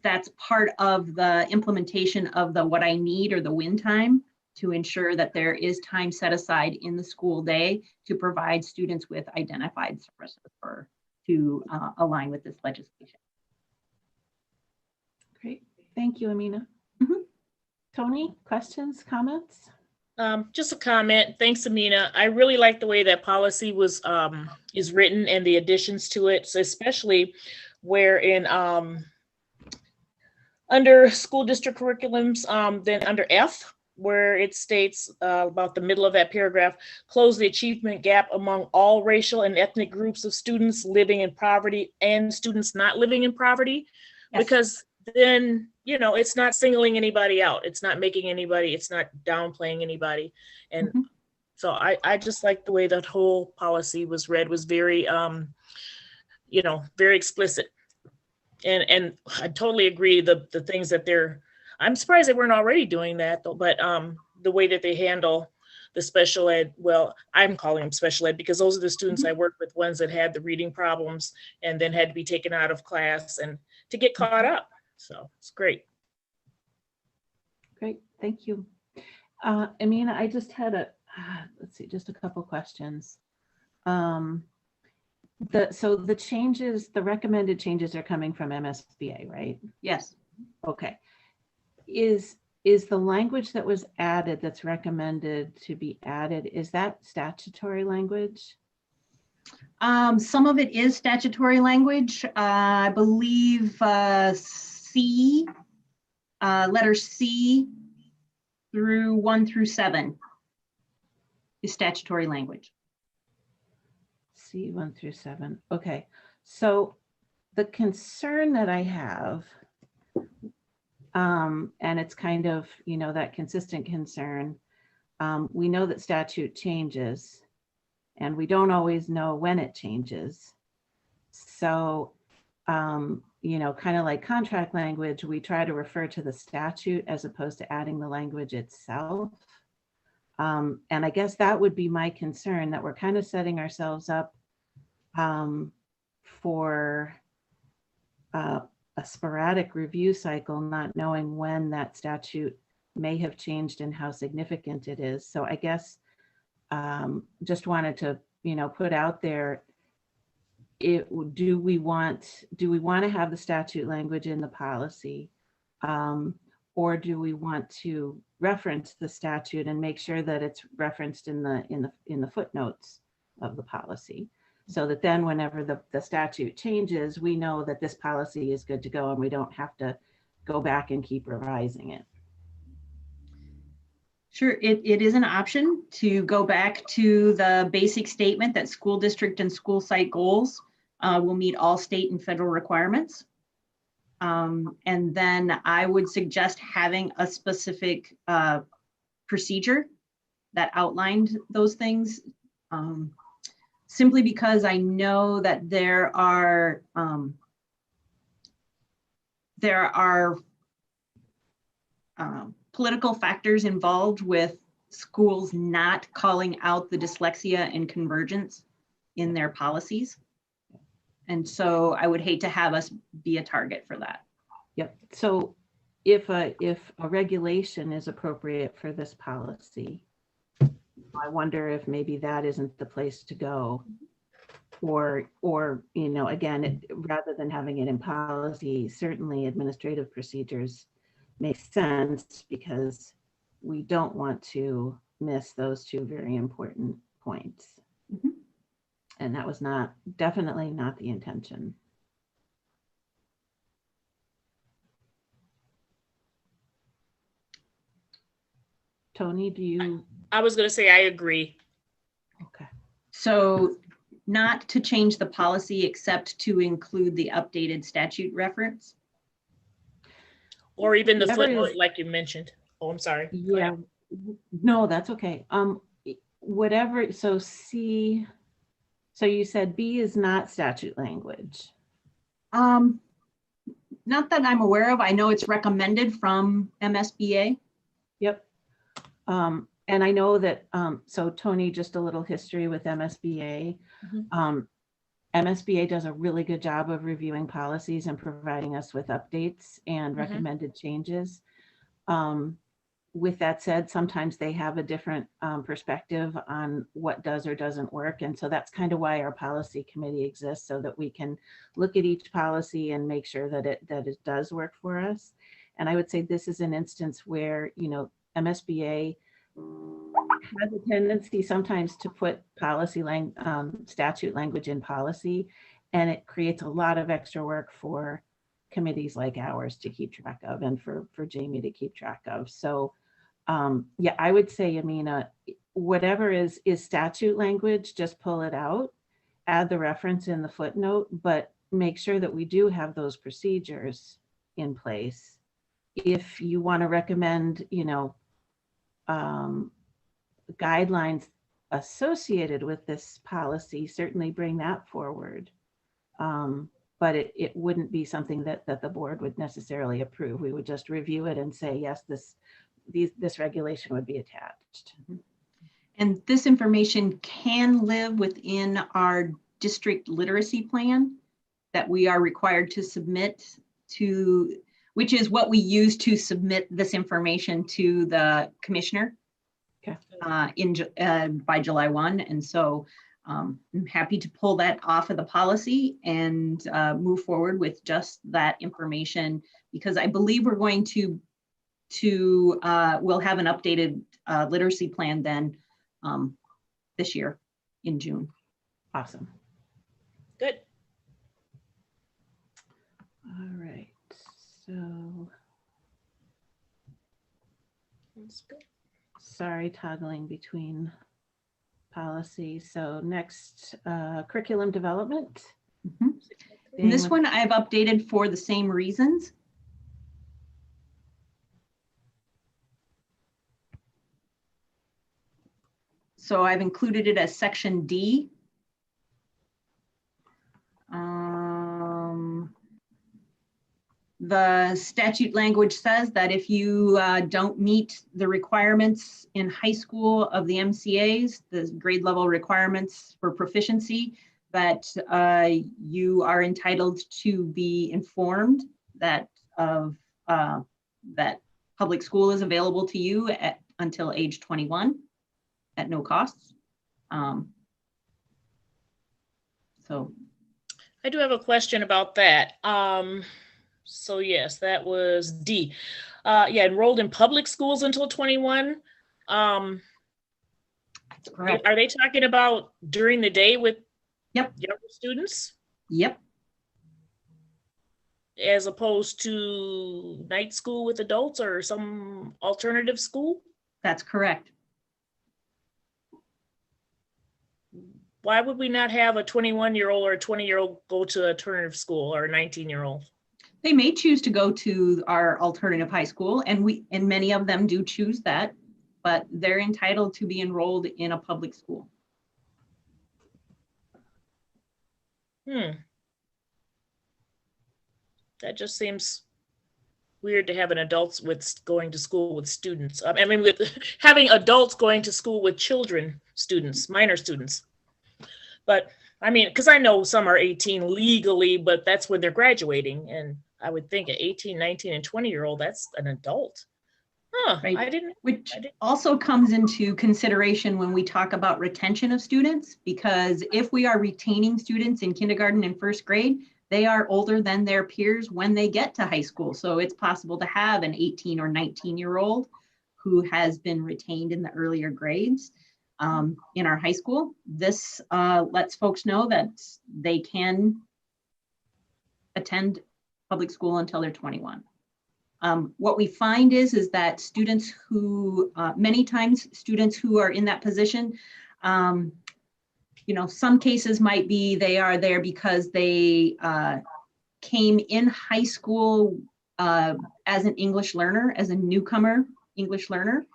that's part of the implementation of the what I need or the win time to ensure that there is time set aside in the school day to provide students with identified services to align with this legislation. Great, thank you, Amina. Tony, questions, comments? Just a comment. Thanks, Amina. I really like the way that policy was is written and the additions to it, so especially where in under school district curriculums, then under F, where it states about the middle of that paragraph, close the achievement gap among all racial and ethnic groups of students living in poverty and students not living in poverty. Yes. Because then, you know, it's not singling anybody out. It's not making anybody, it's not downplaying anybody. And so I just like the way that whole policy was read, was very, you know, very explicit. And I totally agree the things that I'm surprised they weren't already doing that though, but the way that they handle the special ed, well, I'm calling them special ed because those are the students I work with, ones that had the reading problems and then had to be taken out of class and to get caught up. So it's great. Great, thank you. Amina, I just had let's see, just a couple questions. So the changes, the recommended changes are coming from MSBA, right? Yes. Okay. Is the language that was added, that's recommended to be added, is that statutory language? Some of it is statutory language. I believe C, letter C through 1 through 7 is statutory language. C 1 through 7. Okay. So the concern that I have, and it's kind of, you know, that consistent concern, we know that statute changes and we don't always know when it changes. So, you know, kind of like contract language, we try to refer to the statute as opposed to adding the language itself. And I guess that would be my concern, that we're kind of setting ourselves up for a sporadic review cycle, not knowing when that statute may have changed and how significant it is. So I guess just wanted to, you know, put out there, do we want to have the statute language in the policy, or do we want to reference the statute and make sure that it's referenced in the footnotes of the policy, so that then whenever the statute changes, we know that this policy is good to go and we don't have to go back and keep revising it. Sure, it is an option to go back to the basic statement that school district and school site goals will meet all state and federal requirements. And then I would suggest having a specific procedure that outlined those things, simply because I know that there are political factors involved with schools not calling out the dyslexia and convergence in their policies. And so I would hate to have us be a target for that. Yep. So if a regulation is appropriate for this policy, I wonder if maybe that isn't the place to go. Or you know, again, rather than having it in policy, certainly administrative procedures make sense, because we don't want to miss those two very important points. Mhm. And that was definitely not the intention. Tony, do you? I was going to say, I agree. Okay. So not to change the policy except to include the updated statute reference. Or even the Whatever footnote, is- like you mentioned. Oh, I'm sorry. Go Yeah, ahead. no, that's okay. Whatever, so C, so you said B is not statute language. Not that I'm aware of. I know it's recommended from MSBA. Yep. And I know that, so Tony, just a little history with MSBA. Mhm. MSBA does a really good job of reviewing policies and providing us with updates and Mhm. recommended changes. With that said, sometimes they have a different perspective on what does or doesn't work. And so that's kind of why our policy committee exists, so that we can look at each policy and make sure that it does work for us. And I would say this is an instance where, you know, MSBA has a tendency sometimes to put policy statute language in policy, and it creates a lot of extra work for committees like ours to keep track of, and for Jamie to keep track of. So yeah, I would say, Amina, whatever is statute language, just pull it out, add the reference in the footnote, but make sure that we do have those procedures in place. If you want to recommend, you know, guidelines associated with this policy, certainly bring that forward. But it wouldn't be something that the board would necessarily approve. We would just review it and say, yes, this regulation would be attached. And this information can live within our district literacy plan that we are required to submit to, which is what we use to submit this information to the commissioner. Okay. By July 1. And so I'm happy to pull that off of the policy and move forward with just that information, because I believe we're going to we'll have an updated literacy plan then this year in June. Awesome. Good. All right. So That's good. sorry, toggling between policies. So next, curriculum development. Mhm. And this one I've updated for the same reasons. So I've included it as section D. The statute language says that if you don't meet the requirements in high school of the MCAs, the grade level requirements for proficiency, that you are entitled to be informed that that public school is available to you until age 21 at no cost. So I do have a question about that. So yes, that was D. Yeah, enrolled in public schools until 21. That's correct. Are they talking about during the day with Yep. younger students Yep. as opposed to night school with adults or some alternative school? That's correct. Why would we not have a 21-year-old or a 20-year-old go to alternative school, or a 19-year-old? They may choose to go to our alternative high school, and many of them do choose that, but they're entitled to be enrolled in a public school. That just seems weird to have an adults with going to school with students. I mean, with having adults going to school with children, students, minor students. But I mean, because I know some are 18 legally, but that's when they're graduating. And I would think an 18, 19, and 20-year-old, that's an adult. Huh, Right. Which also comes into consideration when we talk about retention of students, because if we are retaining students in kindergarten and first grade, they are older than their peers when they get to high school. So it's possible to have an 18 or 19-year-old who has been retained in the earlier grades in our high school. This lets folks know that they can attend public school until they're 21. What we find is that students who, many times students who are in that position, you know, some cases might be they are there because they came in high school as an English learner, as a newcomer English learner,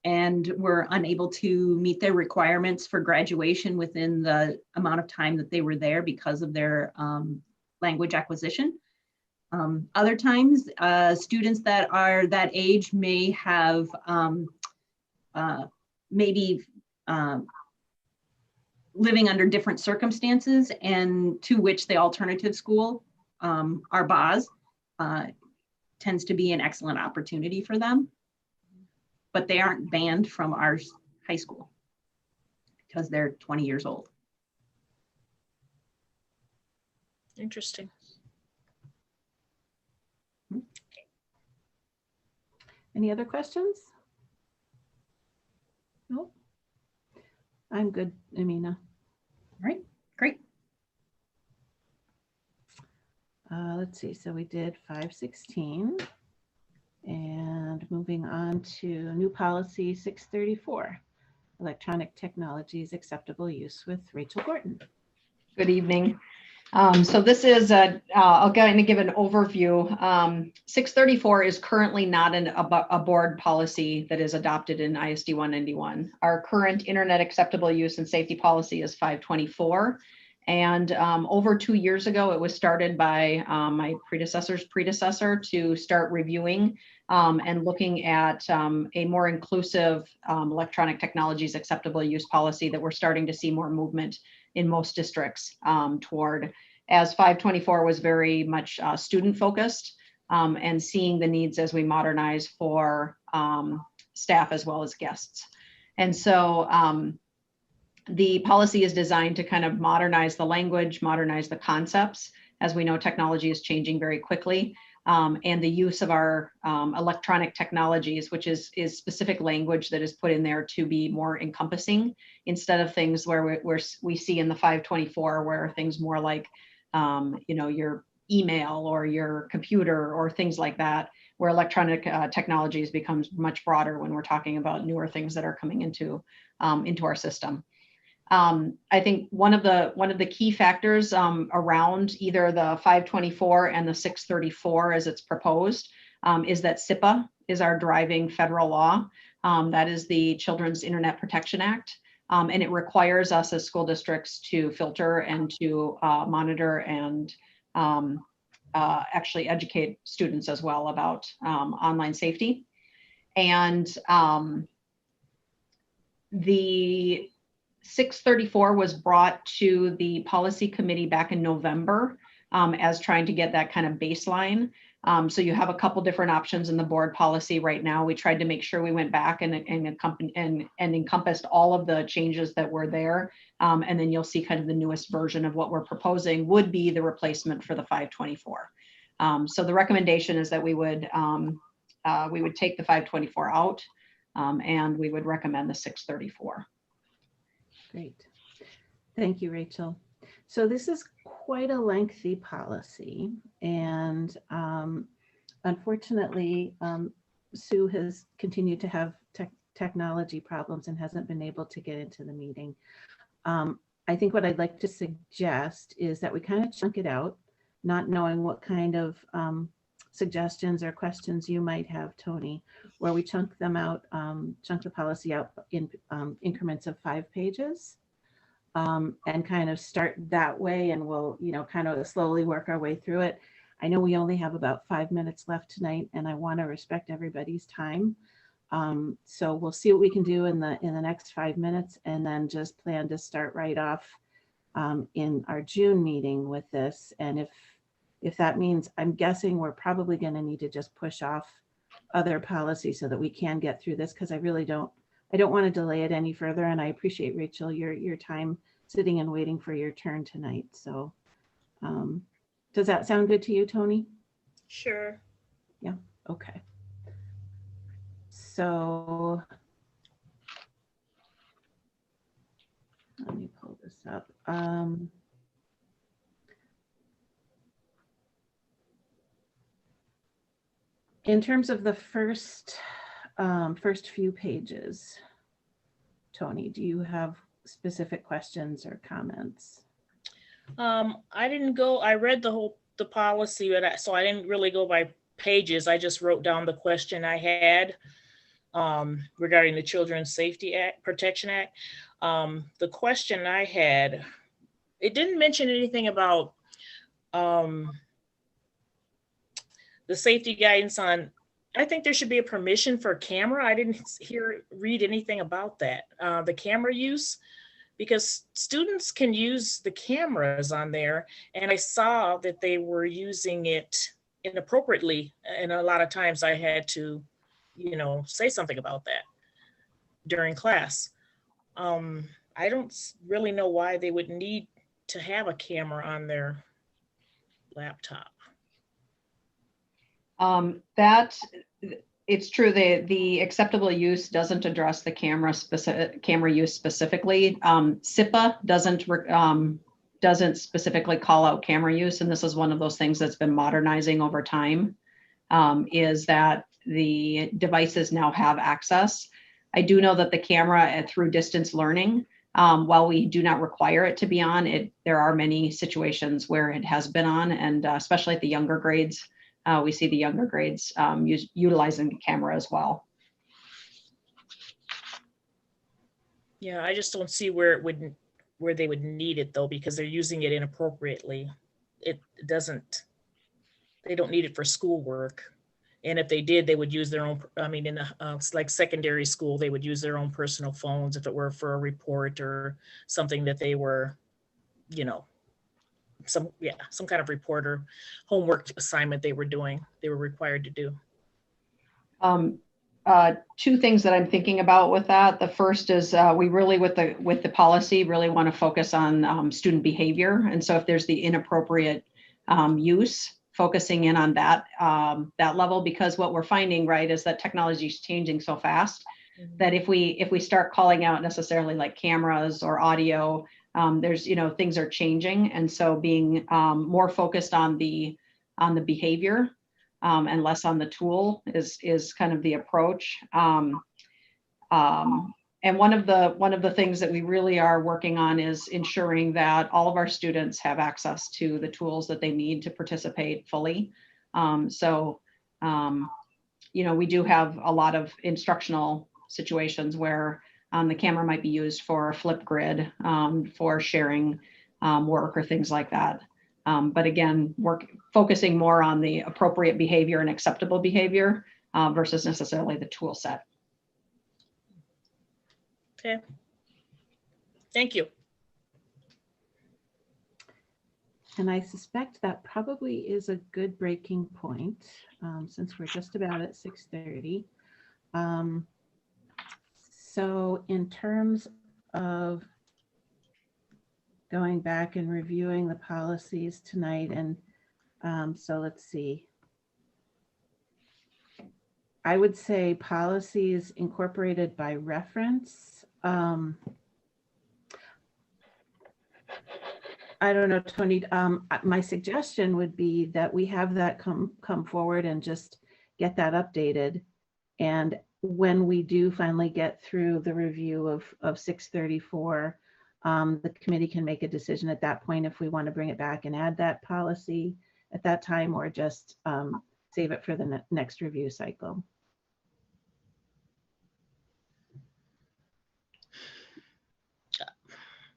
and were unable to meet their requirements for graduation within the amount of time that they were there because of their language acquisition. Other times, students that are that age may have maybe living under different circumstances, and to which the alternative school, our BAS, tends to be an excellent opportunity for them. But they aren't banned from our high school because they're 20 years old. Interesting. Any other questions? Nope. I'm good, Amina. All right, great. Let's see, so we did 516. And moving on to new policy 634, electronic technologies acceptable use with Rachel Gorton. Good evening. So this is, I'll kind of give an overview. 634 is currently not a board policy that is adopted in ISD 191. Our current internet acceptable use and safety policy is 524. And over 2 years ago, it was started by my predecessor's predecessor to start reviewing and looking at a more inclusive electronic technologies acceptable use policy that we're starting to see more movement in most districts toward, as 524 was very much student focused and seeing the needs as we modernize for staff as well as guests. And so the policy is designed to kind of modernize the language, modernize the concepts. As we know, technology is changing very quickly. And the use of our electronic technologies, which is specific language that is put in there to be more encompassing, instead of things where we see in the 524, where things more like, you know, your email or your computer or things like that, where electronic technologies becomes much broader when we're talking about newer things that are coming into our system. I think one of the key factors around either the 524 and the 634 as it's proposed is that SIPA is our driving federal law. That is the Children's Internet Protection Act. And it requires us as school districts to filter and to monitor and actually educate students as well about online safety. And the 634 was brought to the policy committee back in November as trying to get that kind of baseline. So you have a couple different options in the board policy right now. We tried to make sure we went back and encompassed all of the changes that were there. And then you'll see kind of the newest version of what we're proposing would be the replacement for the 524. So the recommendation is that we would take the 524 out, and we would recommend the 634. Great. Thank you, Rachel. So this is quite a lengthy policy, and unfortunately, Sue has continued to have technology problems and hasn't been able to get into the meeting. I think what I'd like to suggest is that we kind of chunk it out, not knowing what kind of suggestions or questions you might have, Tony, where we chunk them out, chunk the policy out in increments of 5 pages. And kind of start that way, and we'll, kind of slowly work our way through it. I know we only have about 5 minutes left tonight, and I want to respect everybody's time. So we'll see what we can do in the next 5 minutes, and then just plan to start right off in our June meeting with this. And if that means, I'm guessing we're probably going to need to just push off other policies so that we can get through this, because I don't want to delay it any further. And I appreciate, Rachel, your time sitting and waiting for your turn tonight. So does that sound good to you, Tony? Sure. Yeah, okay. So let me pull this up. In terms of the first few pages, Tony, do you have specific questions or comments? I read the policy, but so I didn't really go by pages. I just wrote down the question I had regarding the Children's Safety Protection Act. The question I had, it didn't mention anything about the safety guidance on, I think there should be a permission for a camera. I didn't read anything about that. The camera use, because students can use the cameras on there, and I saw that they were using it inappropriately. And a lot of times I had to, say something about that during class. I don't really know why they would need to have a camera on their laptop. It's true that the acceptable use doesn't address the camera use specifically. SIPA doesn't specifically call out camera use, and this is one of those things that's been modernizing over time, is that the devices now have access. I do know that the camera through distance learning, while we do not require it to be on, there are many situations where it has been on, and especially at the younger grades, we see the younger grades utilizing the camera as well. Yeah, I just don't see where they would need it though, because they're using it inappropriately. They don't need it for schoolwork. And if they did, they would use their own, in like secondary school, they would use their own personal phones if it were for a report or something that they were, some kind of report or homework assignment they were required to do. 2 things that I'm thinking about with that. The first is we really, with the policy, really want to focus on student behavior. And so if there's the inappropriate use, focusing in on that level, because what we're finding, right, is that technology is changing so fast that if we start calling out necessarily like cameras or audio, there's, things are changing. And so being more focused on the behavior and less on the tool is kind of the approach. And one of the things that we really are working on is ensuring that all of our students have access to the tools that they need to participate fully. We do have a lot of instructional situations where the camera might be used for a flip grid, for sharing work or things like that. But again, focusing more on the appropriate behavior and acceptable behavior versus necessarily the tool set. Okay. Thank you. And I suspect that probably is a good breaking point, since we're just about at 6:30. So in terms of going back and reviewing the policies tonight, and So let's see. I would say policies incorporated by reference. I don't know, Tony, my suggestion would be that we have that come forward and just get that updated. And when we do finally get through the review of 634, the committee can make a decision at that point if we want to bring it back and add that policy at that time, or just save it for the next review cycle.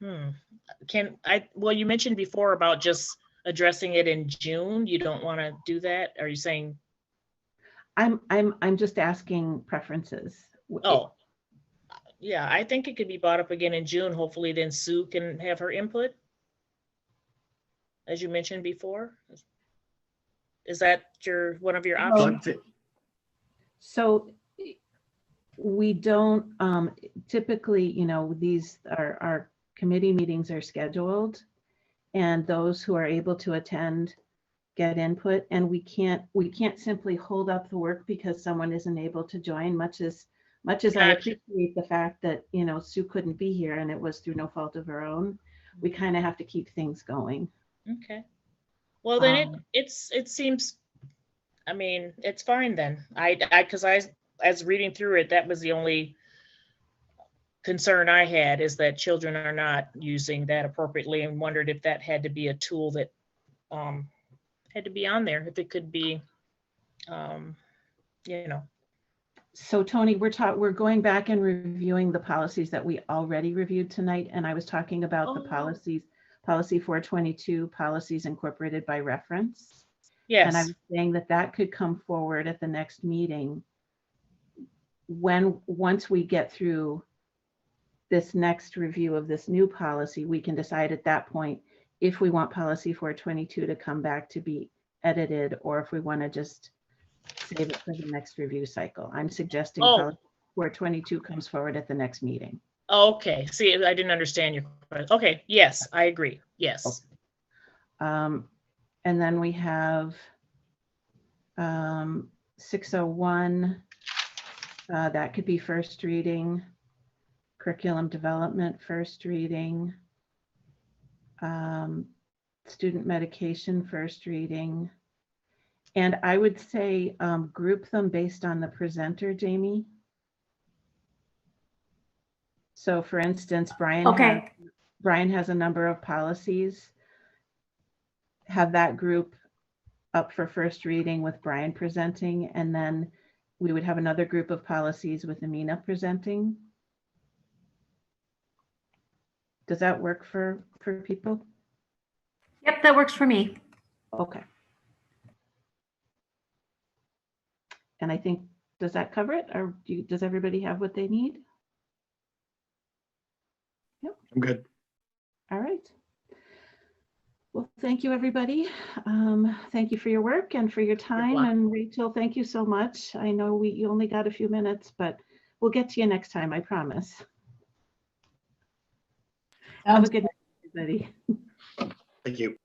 Well, you mentioned before about just addressing it in June. You don't want to do that? Are you saying? I'm just asking preferences. Oh, yeah, I think it could be brought up again in June. Hopefully then Sue can have her input, as you mentioned before. Is that one of your options? So we don't typically, you know, these are our committee meetings are scheduled, and those who are able to attend get input, and we can't simply hold up the work because someone isn't able to join, much as I appreciate the fact that, you know, Sue couldn't be here and it was through no fault of her own. We kind of have to keep things going. Okay. Well, then it seems, I mean, it's fine then. Because as reading through it, that was the only concern I had, is that children are not using that appropriately, and wondered if that had to be a tool that had to be on there, if it could be, you know. So Tony, we're going back and reviewing the policies that we already reviewed tonight, and I was talking about the policies, policy 422, policies incorporated by reference. Yes. And I was saying that could come forward at the next meeting once we get through this next review of this new policy. We can decide at that point if we want policy 422 to come back to be edited, or if we want to just save it for the next review cycle. I'm suggesting policy 422 comes forward at the next meeting. Okay. See, I didn't understand your question. Okay. Yes, I agree. Yes. Okay. And then we have 601. That could be first reading. Curriculum development, first reading. Student medication, first reading. And I would say group them based on the presenter, Jamie. So for instance, Brian has a number of policies. Have that group up for first reading with Brian presenting, and then we would have another group of policies with Amina presenting. Does that work for people? Yep, that works for me. Okay. And I think, does that cover it? Or does everybody have what they need? Yep. I'm good. All right. Well, thank you, everybody. Thank you for your work and for your time. And Rachel, thank you so much. I know you only got a few minutes, but we'll get to you next time, I promise. Have a good night, everybody. Thank you.